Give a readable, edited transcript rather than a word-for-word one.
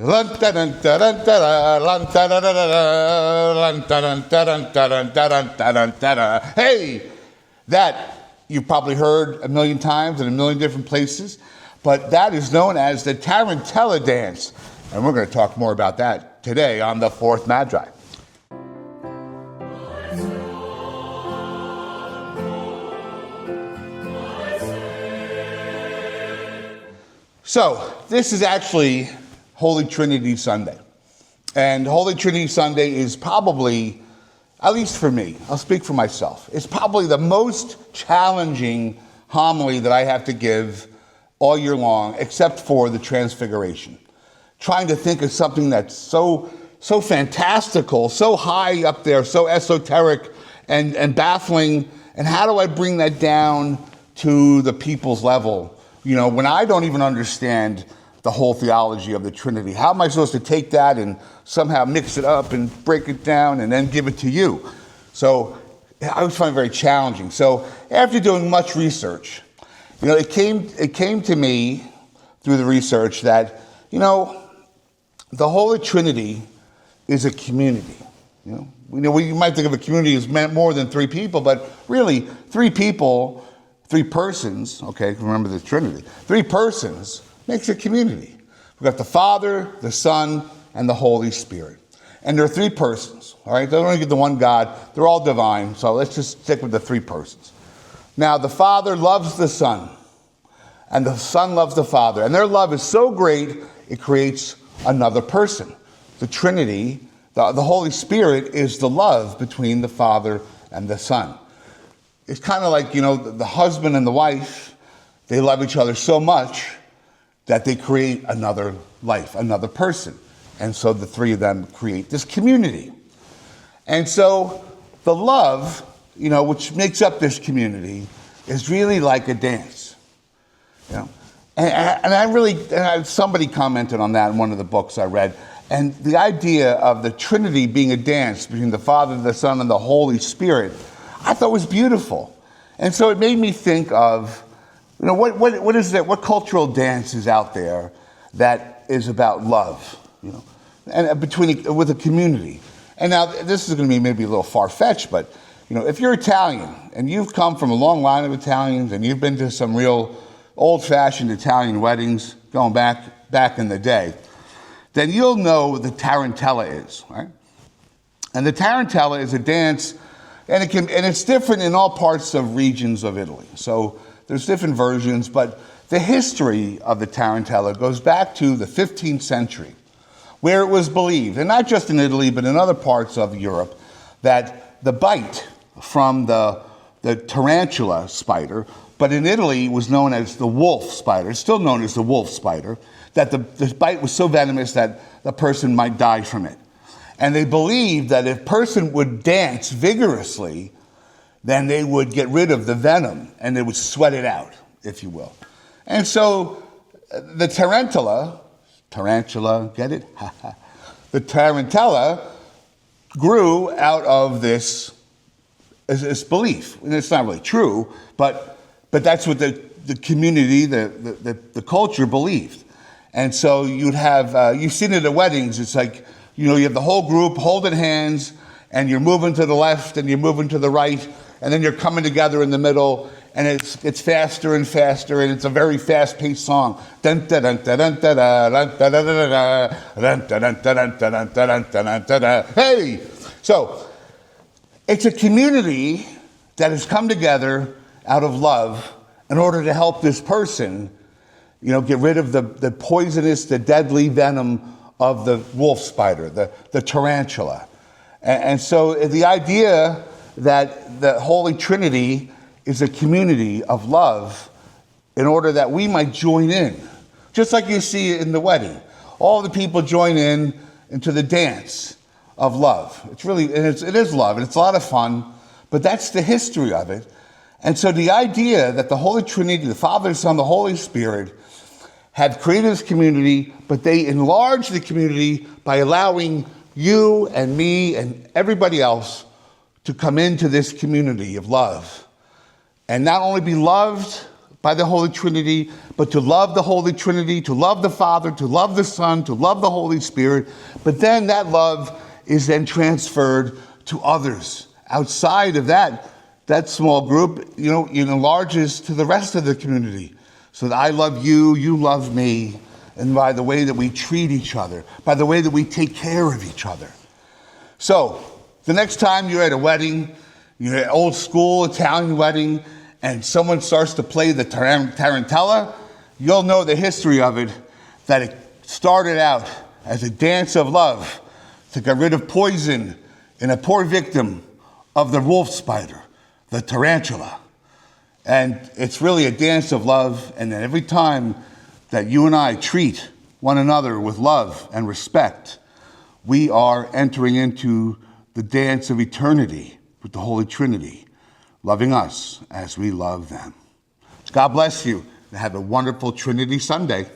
Hey, that you've probably heard a million times in a million different places, but that is known as the Tarantella dance. And we're going to talk more about that today on the Fourth Magi. So, this is actually Holy Trinity Sunday. And Holy Trinity Sunday is probably, at least for me, I'll speak for myself, it's probably the most challenging homily that I have to give all year long, except for the Transfiguration. Trying to think of something that's so fantastical, so high up there, so esoteric and baffling, and how do I bring that down to the people's level? You know, when I don't even understand the whole theology of the Trinity, how am I supposed to take that and somehow mix it up and break it down and then give it to you? So I was finding it very challenging. So after doing much research, you know, it came to me through the research that, you know, the Holy Trinity is a community. You know, you might think of a community as meant more than three people, but really three people, three persons, okay, remember the Trinity, three persons makes a community. We've got the Father, the Son, and the Holy Spirit. And there are three persons, all right? They don't only get the one God. They're all divine, so let's just stick with the three persons. Now, the Father loves the Son, and the Son loves the Father. And their love is so great, it creates another person. The Trinity, the Holy Spirit, is the love between the Father and the Son. It's kind of like, you know, the husband and the wife, they love each other so much that they create another life, another person. And so the three of them create this community. And so the love, you know, which makes up this community is really like a dance. You know? And somebody commented on that in one of the books I read. And the idea of the Trinity being a dance between the Father, the Son, and the Holy Spirit, I thought was beautiful. And so it made me think of, you know, what is that? What cultural dance is out there that is about love, you know, and with a community? And now this is going to be maybe a little far-fetched, but you know, if you're Italian and you've come from a long line of Italians and you've been to some real old-fashioned Italian weddings going back in the day, then you'll know what the Tarantella is, right? And the Tarantella is a dance, and it's different in all parts of regions of Italy. So there's different versions, but the history of the Tarantella goes back to the 15th century, where it was believed, and not just in Italy, but in other parts of Europe, that the bite from the tarantula spider, but in Italy was known as the wolf spider, it's still known as the wolf spider, that the bite was so venomous that the person might die from it. And they believed that if a person would dance vigorously, then they would get rid of the venom and they would sweat it out, if you will. And so the tarantula, get it? The tarantella grew out of this belief. And it's not really true, but that's what the community, the culture believed. And so you'd have, you've seen it at weddings, it's like, you know, you have the whole group holding hands, and you're moving to the left, and you're moving to the right, and then you're coming together in the middle, and it's faster and faster, and it's a very fast-paced song. Hey! So, it's a community that has come together out of love in order to help this person, you know, get rid of the poisonous, the deadly venom of the wolf spider, the tarantula. And so the idea that the Holy Trinity is a community of love in order that we might join in, just like you see in the wedding. All the people join into the dance of love. It's really, it is love, and it's a lot of fun, but that's the history of it. And so the idea that the Holy Trinity, the Father, the Son, the Holy Spirit, had created this community, but they enlarged the community by allowing you and me and everybody else to come into this community of love. And not only be loved, by the Holy Trinity, but to love the Holy Trinity, to love the Father, to love the Son, to love the Holy Spirit. But then that love is then transferred to others. Outside of that small group, it enlarges to the rest of the community. So that I love you, you love me, and by the way that we treat each other, by the way that we take care of each other. So, the next time you're at a wedding, you're at an old school Italian wedding, and someone starts to play the tarantella, you'll know the history of it, that it started out as a dance of love to get rid of poison in a poor victim of the wolf spider, the tarantula. And it's really a dance of love, and then every time that you and I treat one another with love and respect, we are entering into the dance of eternity with the Holy Trinity, loving us as we love them. God bless you, and have a wonderful Trinity Sunday.